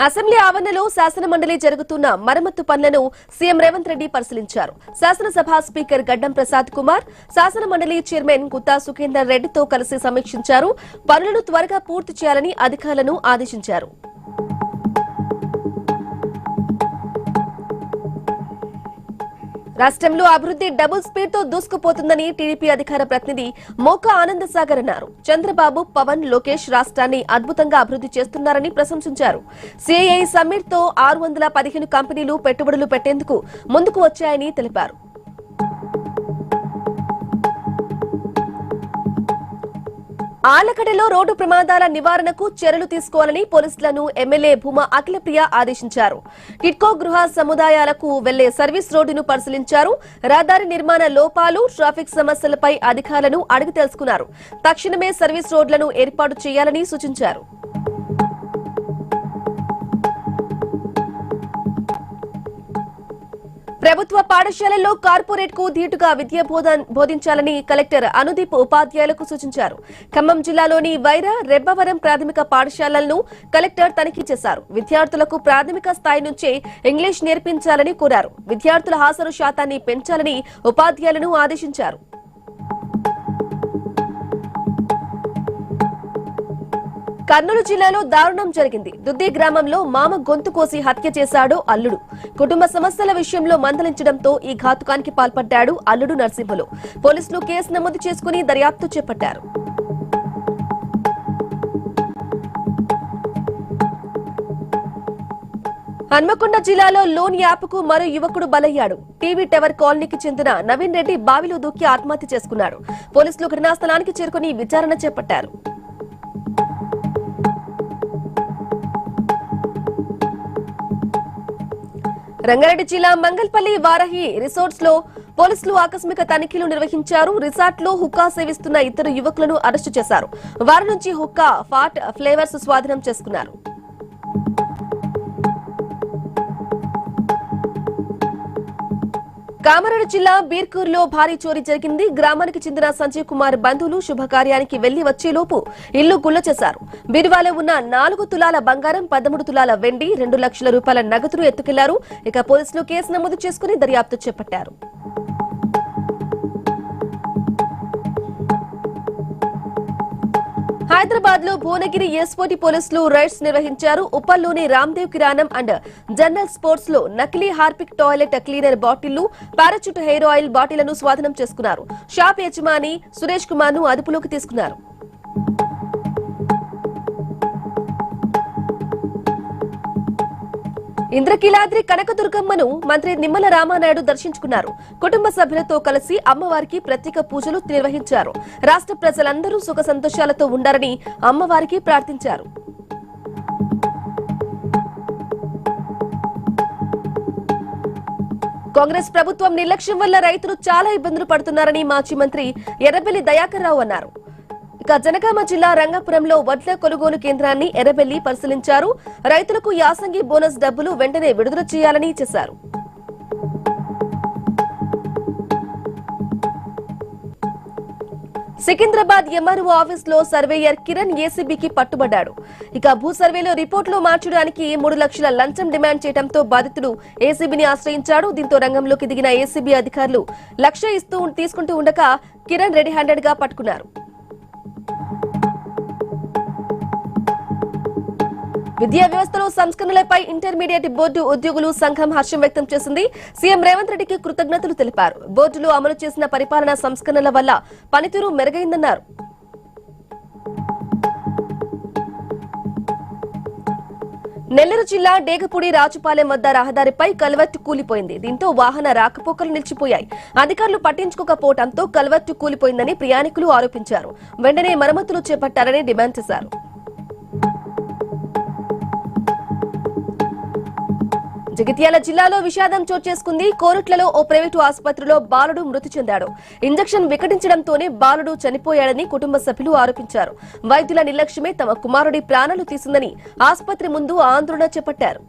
Assembly ఆవరణలో శాసనమండలి జరుగుతున్న మరమ్మతు పనులను సీఎం రేవంత్ రెడ్డి పరిశీలించారు. శాసనసభ స్పీకర్ గడ్డం ప్రసాద్ కుమార్ శాసనమండలి చైర్మన్ గుత్తా సుఖేందర్ రెడ్డితో కలిసి సమీక్షించారు. పనులను త్వరగా పూర్తి చేయాలని అధికారులను ఆదేశించారు. రాష్ట్రంలో అభివృద్ధి డబుల్ స్పీడ్ తో దూసుకుపోతుందని టీడీపీ అధికార ప్రతినిధి మోకా ఆనందసాగర్ అన్నారు. చంద్రబాబు, పవన్, లోకేష్ రాష్ట్రాన్ని అద్భుతంగా అభివృద్ధి చేస్తున్నారని ప్రశంసించారు. సిఐఐ సమ్మిట్ తో 615 కంపెనీలు పెట్టుబడులు పెట్టేందుకు ముందుకు వచ్చాయని తెలిపారు. ఆలకడలో రోడ్డు ప్రమాదాల నివారణకు చర్యలు తీసుకోవాలని పోలీసులను ఎమ్మెల్యే భూమా అఖిలప్రియ ఆదేశించారు. కిట్కో గృహ సముదాయాలకు వెళ్లే సర్వీస్ రోడ్డును పరిశీలించారు. రహదారి నిర్మాణ లోపాలు, ట్రాఫిక్ సమస్యలపై అధికారులను అడిగి తెలుసుకున్నారు. తక్షణమే సర్వీస్ రోడ్లను ఏర్పాటు చేయాలని సూచించారు. ప్రభుత్వ పాఠశాలల్లో కార్పొరేట్ కు ధీటుగా విద్య బోధించాలని కలెక్టర్ అనుదీప్ ఉపాధ్యాయులకు సూచించారు. ఖమ్మం జిల్లాలోని వైరా, రెబ్బవరం ప్రాథమిక పాఠశాలలను కలెక్టర్ తనిఖీ చేశారు. విద్యార్థులకు ప్రాథమిక స్థాయి నుంచే ఇంగ్లీష్ నేర్పించాలని కోరారు. విద్యార్థుల హాజరు శాతాన్ని పెంచాలని ఉపాధ్యాయులను ఆదేశించారు. కర్నూలు జిల్లాలో దారుణం జరిగింది. దుద్ది గ్రామంలో మామ గొంతు కోసి హత్య చేశాడు అల్లుడు. కుటుంబ సమస్యల విషయంలో మందలించడంతో ఈ ఘాతుకానికి పాల్పడ్డాడు అల్లుడు నర్సింహులు. పోలీసులు కేసు నమోదు చేసుకుని దర్యాప్తు చేపట్టారు. హన్మకొండ జిల్లాలో లోన్ యాప్కు మరో యువకుడు బలయ్యాడు. టీవీ టవర్ కాలనీకి చెందిన నవీన్ రెడ్డి బావిలో దూకి ఆత్మహత్య చేసుకున్నాడు. పోలీసులు ఘటనా స్థలానికి చేరుకుని విచారణ చేపట్టారు. రంగారెడ్డి జిల్లా మంగల్పల్లి వారహి రిసార్ట్స్ లో పోలీసులు ఆకస్మిక తనిఖీలు నిర్వహించారు. రిసార్ట్ లో హుక్కా సేవిస్తున్న ఇద్దరు యువకులను అరెస్టు చేశారు. వారి నుంచి హుక్కా, ఫాట్, ఫ్లేవర్స్ స్వాధీనం చేసుకున్నారు. కామారెడ్డి జిల్లా బీర్కూర్లో భారీ చోరీ జరిగింది. గ్రామానికి చెందిన సంజయ్ కుమార్ బంధువులు శుభకార్యానికి వెళ్లి వచ్చేలోపు ఇల్లు గుల్ల చేశారు. బీరువాలో ఉన్న 4 తులాల బంగారం, 13 తులాల వెండి, 2 లక్షల రూపాయల నగదును ఎత్తుకెళ్లారు. ఇక పోలీసులు కేసు నమోదు చేసుకుని దర్యాప్తు చేపట్టారు. హైదరాబాద్ లో భువనగిరి ఎస్ఓటీ పోలీసులు రైడ్స్ నిర్వహించారు. ఉప్పల్లోని రామ్దేవ్ కిరాణం అండ్ జనరల్ స్పోర్ట్స్ లో నకిలీ హార్పిక్ టాయిలెట్ క్లీనర్ బాటిళ్లు, పారాచూట్ హెయిర్ ఆయిల్ బాటిళ్లను స్వాధీనం చేసుకున్నారు. షాప్ యజమాని సురేష్ కుమార్ ను అదుపులోకి తీసుకున్నారు. ఇంద్రకీలాద్రి కనకదుర్గమ్మను మంత్రి నిమ్మల రామానాయుడు దర్శించుకున్నారు. కుటుంబ సభ్యులతో కలిసి అమ్మవారికి ప్రత్యేక పూజలు నిర్వహించారు. రాష్ట్ర ప్రజలందరూ సుఖ సంతోషాలతో ఉండాలని అమ్మవారికి ప్రార్థించారు. కాంగ్రెస్ ప్రభుత్వం నిర్లక్ష్యం వల్ల రైతులు చాలా ఇబ్బందులు పడుతున్నారని మాజీ మంత్రి ఎర్రబెల్లి దయాకర్ రావు అన్నారు. ఇక జనగామ జిల్లా రంగాపురంలో వడ్ల కొనుగోలు కేంద్రాన్ని ఎర్రబెల్లి పరిశీలించారు. రైతులకు యాసంగి బోనస్ డబ్బులు వెంటనే విడుదల చేయాలని చేశారు. సికింద్రాబాద్ ఎంఆర్ఓ ఆఫీస్ లో సర్వేయర్ కిరణ్ ఏసీబీకి పట్టుబడ్డాడు. ఇక భూ సర్వేలో రిపోర్టులు మార్చడానికి 3 లక్షల లంచం డిమాండ్ చేయడంతో బాధితుడు ఏసీబీని ఆశ్రయించాడు. దీంతో రంగంలోకి దిగిన ఏసీబీ అధికారులు 1 లక్ష తీసుకుంటూ ఉండగా కిరణ్ రెడీ హ్యాండెడ్ గా పట్టుకున్నారు. విద్యా వ్యవస్థలో సంస్కరణలపై ఇంటర్మీడియట్ బోర్డు ఉద్యోగులు సంఘం హర్షం వ్యక్తం చేసింది. సీఎం రేవంత్ రెడ్డికి కృతజ్ఞతలు తెలిపారు. బోర్డులో అమలు చేసిన పరిపాలనా సంస్కరణల వల్ల పనితీరు మెరుగైందన్నారు. నెల్లూరు జిల్లా డేగపూడి రాజుపాలెం వద్ద రహదారిపై కల్వర్టు కూలిపోయింది. దీంతో వాహన రాకపోకలు నిలిచిపోయాయి. అధికారులు పట్టించుకోకపోవడంతో కల్వర్టు కూలిపోయిందని ప్రయాణికులు ఆరోపించారు. వెంటనే మరమ్మతులు చేపట్టాలని డిమాండ్ చేశారు. జగిత్యాల జిల్లాలో విషాదం చోటు చేసుకుంది. కోరుట్లలో ఓ ప్రైవేటు ఆసుపత్రిలో బాలుడు మృతి చెందాడు. ఇంజెక్షన్ వికటించడంతోనే బాలుడు చనిపోయాడని కుటుంబ సభ్యులు ఆరోపించారు. వైద్యుల నిర్లక్ష్యమే తమ కుమారుడి ప్రాణాలు తీసిందని ఆసుపత్రి ముందు ఆందోళన చేపట్టారు.